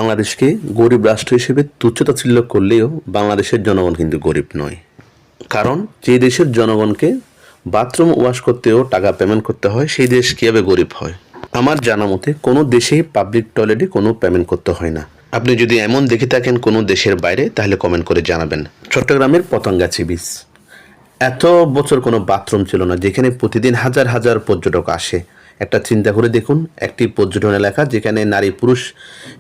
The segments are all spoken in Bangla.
বাংলাদেশকে গরিব রাষ্ট্র হিসেবে তুচ্ছ-তাচ্ছিল্য করলেও বাংলাদেশের জনগণ কিন্তু গরিব নয়। কারণ যে দেশের জনগণকে বাথরুম ওয়াশ করতেও টাকা পেমেন্ট করতে হয়, সেই দেশ কীভাবে গরিব হয়? আমার জানা মতে কোনো দেশেই পাবলিক টয়লেটে কোনো পেমেন্ট করতে হয় না। আপনি যদি এমন দেখে থাকেন কোনো দেশের বাইরে, তাহলে কমেন্ট করে জানাবেন। চট্টগ্রামের পতেঙ্গাছি বিচ, এত বছর কোনো বাথরুম ছিল না, যেখানে প্রতিদিন হাজার হাজার পর্যটক আসে। একটা চিন্তা করে দেখুন, একটি পর্যটন এলাকা যেখানে নারী পুরুষ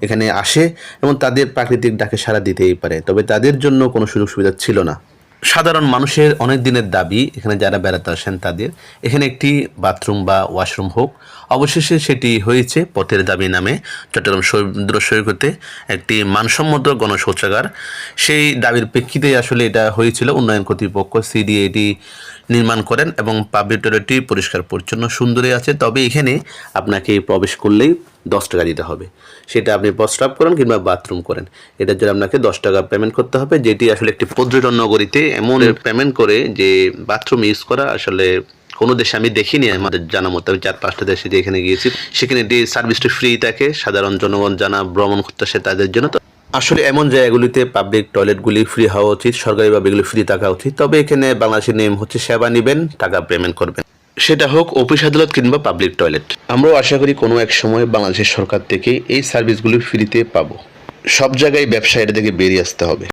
এখানে আসে এবং তাদের প্রাকৃতিক ডাকে সাড়া দিতেই পারে, তবে তাদের জন্য কোনো সুযোগ সুবিধা ছিল না। সাধারণ মানুষের অনেক দিনের দাবি, এখানে যারা বেড়াতে আসেন তাদের এখানে একটি বাথরুম বা ওয়াশরুম হোক। অবশেষে সেটি হয়েছে পথের দাবি নামে চট্টগ্রাম সমুদ্র সৈকতে একটি মানসম্মত গণশৌচাগার। সেই দাবির প্রেক্ষিতেই আসলে এটা হয়েছিল। উন্নয়ন কর্তৃপক্ষ সিডিএ এটি নির্মাণ করেন এবং পাবলিক টয়লেটটি পরিষ্কার পরিচ্ছন্ন সুন্দরই আছে। তবে এখানে আপনাকে প্রবেশ করলেই 10 টাকা দিতে হবে। সেটা আপনি প্রস্রাব করেন কিংবা বাথরুম করেন, এটার জন্য আপনাকে 10 টাকা পেমেন্ট করতে হবে, যেটি আসলে একটি পর্যটন নগরীতে এমন পেমেন্ট করে যে বাথরুম ইউজ করা আসলে কোনো দেশে আমি দেখিনি। আমাদের জানা মতো আমি 4-5টা দেশে যেখানে গিয়েছি, সেখানে এটি সার্ভিসটি ফ্রি থাকে। সাধারণ জনগণ যারা ভ্রমণ করতে আসে তাদের জন্য। তো আসলে এমন জায়গাগুলিতে পাবলিক টয়লেটগুলি ফ্রি হওয়া উচিত, সরকারিভাবে এগুলি ফ্রি থাকা উচিত। তবে এখানে বাংলাদেশের নিয়ম হচ্ছে সেবা নেবেন, টাকা পেমেন্ট করবেন, সেটা হোক অফিস আদালত কিংবা পাবলিক টয়লেট। আমরাও আশা করি কোনো এক সময় বাংলাদেশের সরকার থেকে এই সার্ভিসগুলি ফ্রিতে পাবো। সব জায়গায় ব্যবসা এটা থেকে বেরিয়ে আসতে হবে।